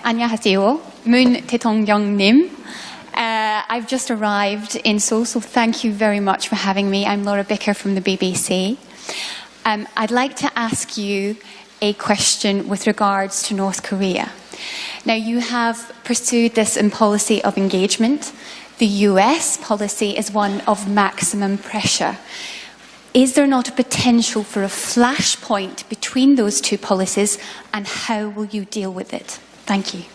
안녕하세요. Moon 대통령님. I've just arrived in Seoul, so thank you very much for having me. I'm Laura Bicker from the BBC. I'd like to ask you a question with regards to North Korea. Now, you have pursued this in policy of engagement. The US policy is one of maximum pressure. Is there not a potential for a flashpoint between those two policies, and how will you deal with it? Thank you.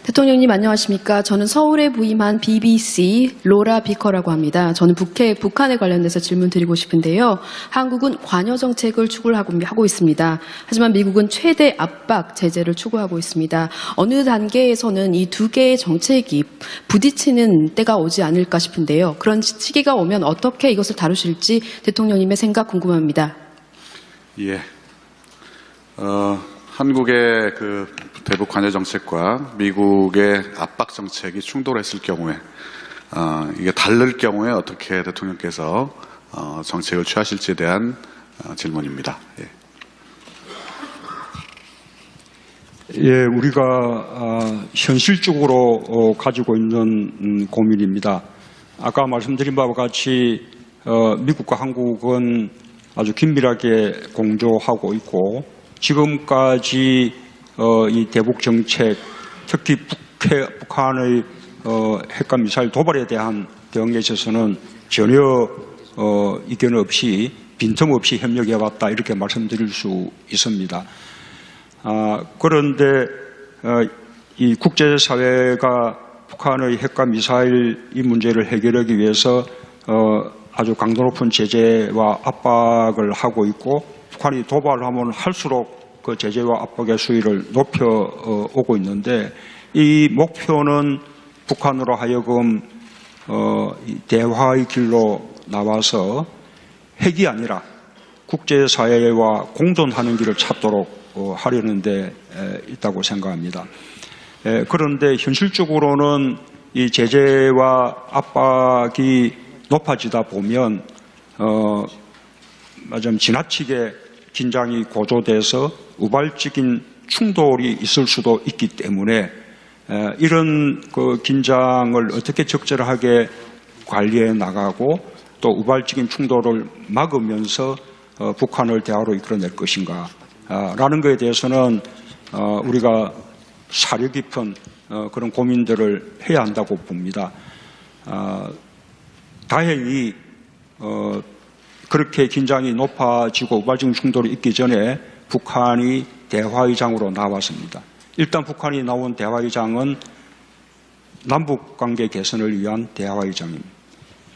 대통령님 안녕하십니까? 저는 서울에 부임한 BBC 로라 비커라고 합니다. 저는 북한에 관련돼서 질문 드리고 싶은데요. 한국은 관여 정책을 추구하고 있습니다. 하지만 미국은 최대 압박 제재를 추구하고 있습니다. 어느 단계에서는 이 두 개의 정책이 부딪히는 때가 오지 않을까 싶은데요. 그런 시기가 오면 어떻게 이것을 다루실지 대통령님의 생각 궁금합니다. 예. 한국의 그 대북 관여 정책과 미국의 압박 정책이 충돌했을 경우에 이게 다를 경우에 어떻게 대통령께서 정책을 취하실지에 대한 질문입니다. 예, 우리가 현실적으로 가지고 있는 고민입니다. 아까 말씀드린 바와 같이 미국과 한국은 아주 긴밀하게 공조하고 있고 지금까지 이 대북 정책, 특히 북한의 핵과 미사일 도발에 대한 대응에 있어서는 전혀 이견 없이 빈틈없이 협력해 왔다 이렇게 말씀드릴 수 있습니다. 그런데 이 국제사회가 북한의 핵과 미사일 이 문제를 해결하기 위해서 아주 강도 높은 제재와 압박을 하고 있고 북한이 도발하면 할수록 그 제재와 압박의 수위를 높여오고 있는데 이 목표는 북한으로 하여금 대화의 길로 나와서 핵이 아니라 국제사회와 공존하는 길을 찾도록 하려는 데 있다고 생각합니다. 그런데 현실적으로는 이 제재와 압박이 높아지다 보면 좀 지나치게 긴장이 고조돼서 우발적인 충돌이 있을 수도 있기 때문에 이런 그 긴장을 어떻게 적절하게 관리해 나가고 또 우발적인 충돌을 막으면서 북한을 대화로 이끌어낼 것인가 라는 것에 대해서는 우리가 사려 깊은 그런 고민들을 해야 한다고 봅니다. 다행히 그렇게 긴장이 높아지고 우발적인 충돌이 있기 전에 북한이 대화의장으로 나왔습니다. 일단 북한이 나온 대화의장은 남북관계 개선을 위한 대화의장입니다.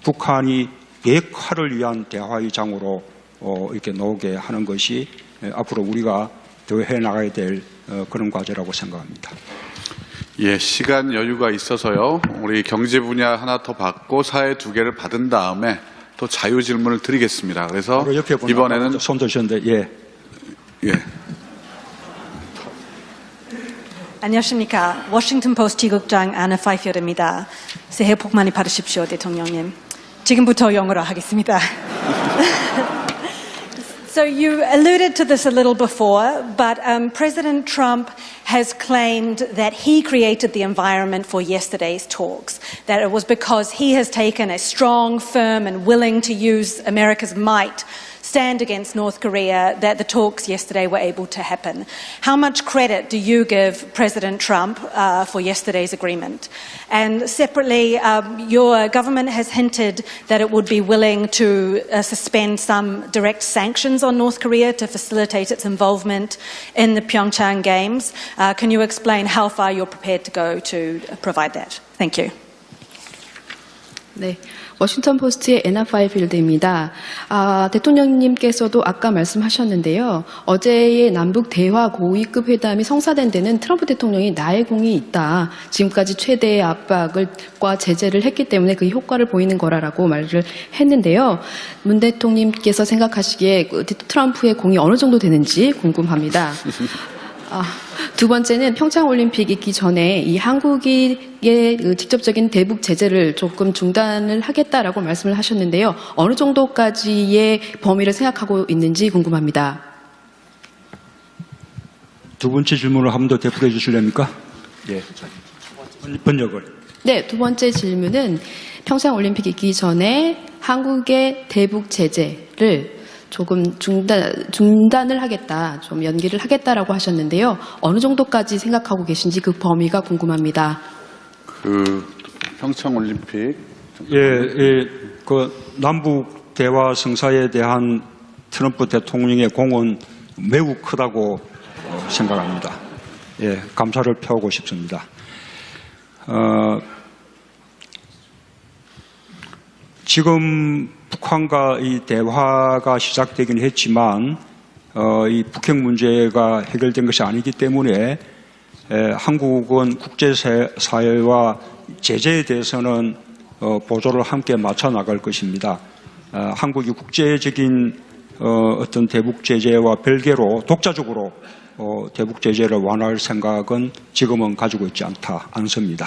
북한이 비핵화를 위한 대화의장으로 이렇게 나오게 하는 것이 앞으로 우리가 더 해나가야 될 그런 과제라고 생각합니다. 예, 시간 여유가 있어서요. 우리 경제 분야 하나 더 받고 사회 두 개를 받은 다음에 또 자유 질문을 드리겠습니다. 그래서 이번에는 손 드셨는데 예. 안녕하십니까. 워싱턴 포스트 지국장 아나 파이필드입니다. 새해 복 많이 받으십시오, 대통령님. 지금부터 영어로 하겠습니다. So you alluded to this a little before, but President Trump has claimed that he created the environment for yesterday's talks, that it was because he has taken a strong, firm and willing to use America's might stand against North Korea that the talks yesterday were able to happen. How much credit do you give President Trump for yesterday's agreement? And separately, your government has hinted that it would be willing to suspend some direct sanctions on North Korea to facilitate its involvement in the Pyeongchang Games. Can you explain how far you're prepared to go to provide that? Thank you. 네. 워싱턴 포스트의 애나 파이필드입니다. 대통령님께서도 아까 말씀하셨는데요. 어제의 남북 대화 고위급 회담이 성사된 데는 트럼프 대통령이 나의 공이 있다. 지금까지 최대의 압박과 제재를 했기 때문에 그 효과를 보이는 거라고 말을 했는데요. 문 대통령님께서 생각하시기에 트럼프의 공이 어느 정도 되는지 궁금합니다. 두 번째는 평창올림픽 있기 전에 이 한국의 그 직접적인 대북 제재를 조금 중단을 하겠다라고 말씀을 하셨는데요. 어느 정도까지의 범위를 생각하고 있는지 궁금합니다. 두 번째 질문을 한 번 더 되풀이해 주실랍니까? 예. 번역을. 네, 두 번째 질문은 평창올림픽 있기 전에 한국의 대북 제재를 조금 중단을 하겠다, 좀 연기를 하겠다라고 하셨는데요. 어느 정도까지 생각하고 계신지 그 범위가 궁금합니다. 그 평창올림픽 그 남북 대화 성사에 대한 트럼프 대통령의 공은 매우 크다고 생각합니다. 예, 감사를 표하고 싶습니다. 지금 북한과 이 대화가 시작되긴 했지만 이 북핵 문제가 해결된 것이 아니기 때문에 한국은 국제사회와 제재에 대해서는 보조를 함께 맞춰 나갈 것입니다. 한국이 국제적인 어떤 대북 제재와 별개로 독자적으로 대북 제재를 완화할 생각은 지금은 가지고 있지 않습니다.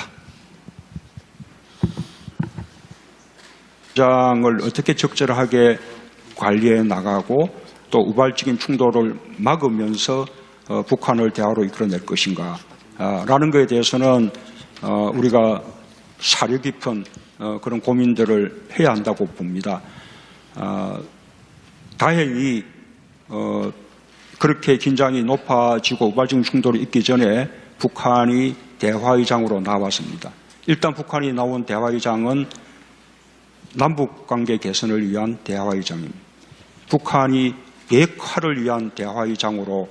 장을 어떻게 적절하게 관리해 나가고 또 우발적인 충돌을 막으면서 북한을 대화로 이끌어낼 것인가 라는 것에 대해서는 우리가 사려 깊은 그런 고민들을 해야 한다고 봅니다. 다행히 그렇게 긴장이 높아지고 우발적인 충돌이 있기 전에 북한이 대화의장으로 나왔습니다. 일단 북한이 나온 대화의장은 남북관계 개선을 위한 대화의장입니다. 북한이 비핵화를 위한 대화의장으로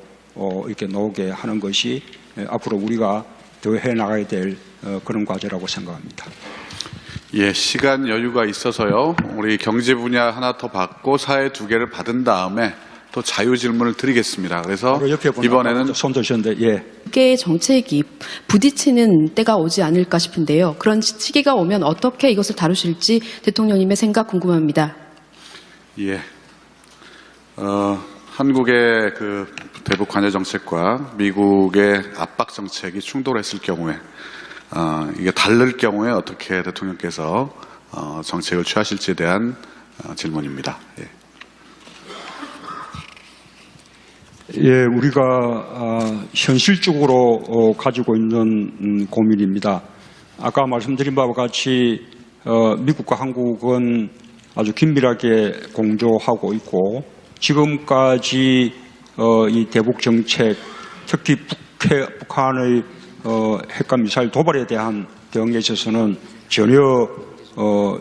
이렇게 나오게 하는 것이 앞으로 우리가 더 해나가야 될 그런 과제라고 생각합니다. 예, 시간 여유가 있어서요. 우리 경제 분야 하나 더 받고 사회 두 개를 받은 다음에 또 자유 질문을 드리겠습니다. 그래서 이번에는 손 드셨는데 예. 국계의 정책이 부딪히는 때가 오지 않을까 싶은데요. 그런 시기가 오면 어떻게 이것을 다루실지 대통령님의 생각 궁금합니다. 예, 한국의 그 대북 관여 정책과 미국의 압박 정책이 충돌했을 경우에 이게 다를 경우에 어떻게 대통령께서 정책을 취하실지에 대한 질문입니다. 예. 예, 우리가 현실적으로 가지고 있는 고민입니다. 아까 말씀드린 바와 같이 미국과 한국은 아주 긴밀하게 공조하고 있고 지금까지 이 대북 정책, 특히 북한의 핵과 미사일 도발에 대한 대응에 있어서는 전혀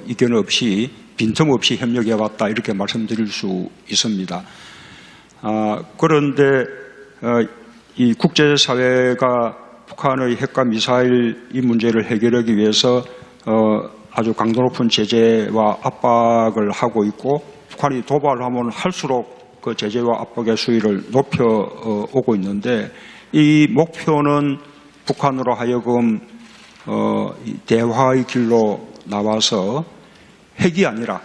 이견 없이 빈틈없이 협력해 왔다 이렇게 말씀드릴 수 있습니다. 그런데 이 국제사회가 북한의 핵과 미사일 이 문제를 해결하기 위해서 아주 강도 높은 제재와 압박을 하고 있고 북한이 도발하면 할수록 그 제재와 압박의 수위를 높여오고 있는데 이 목표는 북한으로 하여금 대화의 길로 나와서 핵이 아니라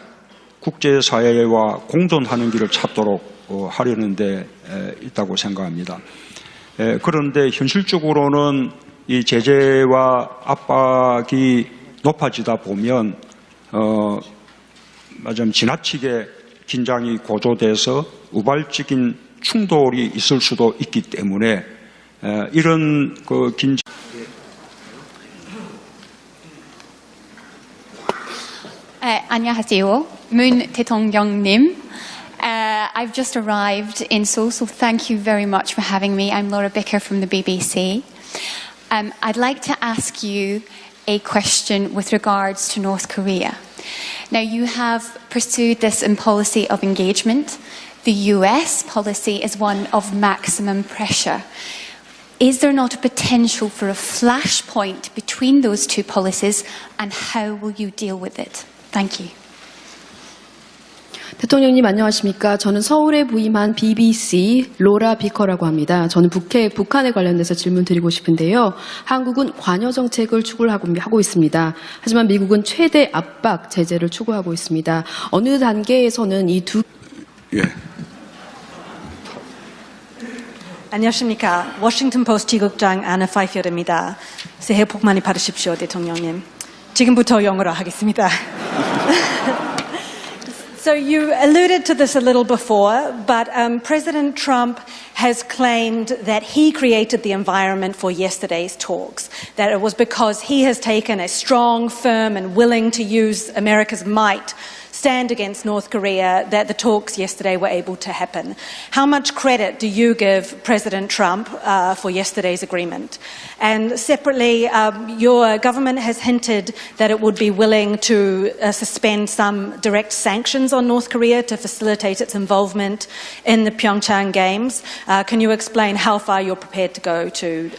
국제사회와 공존하는 길을 찾도록 하려는 데 있다고 생각합니다. 그런데 현실적으로는 이 제재와 압박이 높아지다 보면 지나치게 긴장이 고조돼서 우발적인 충돌이 있을 수도 있기 때문에 이런 그 긴장 안녕하세요. 문 대통령님. I've just arrived in Seoul, so thank you very much for having me. I'm Laura Bicker from the BBC. I'd like to ask you a question with regards to North Korea. Now, you have pursued this in policy of engagement. The US policy is one of maximum pressure. Is there not a potential for a flashpoint between those two policies, and how will you deal with it? Thank you. 대통령님 안녕하십니까? 저는 서울에 부임한 BBC 로라 비커라고 합니다. 저는 북한에 관련돼서 질문 드리고 싶은데요. 한국은 관여 정책을 추구하고 있습니다. 하지만 미국은 최대 압박 제재를 추구하고 있습니다. 어느 단계에서는 이 두 예. 안녕하십니까. 워싱턴 포스트 지국장 아나 파이필드입니다. 새해 복 많이 받으십시오, 대통령님. 지금부터 영어로 하겠습니다. So you alluded to this a little before, but President Trump has claimed that he created the environment for yesterday's talks, that it was because he has taken a strong, firm and willing to use America's might stand against North Korea that the talks yesterday were able to happen. How much credit do you give President Trump for yesterday's agreement? And separately, your government has hinted that it would be willing to suspend some direct sanctions on North Korea to facilitate its involvement in the Pyeongchang Games. Can you explain how far you're prepared to go to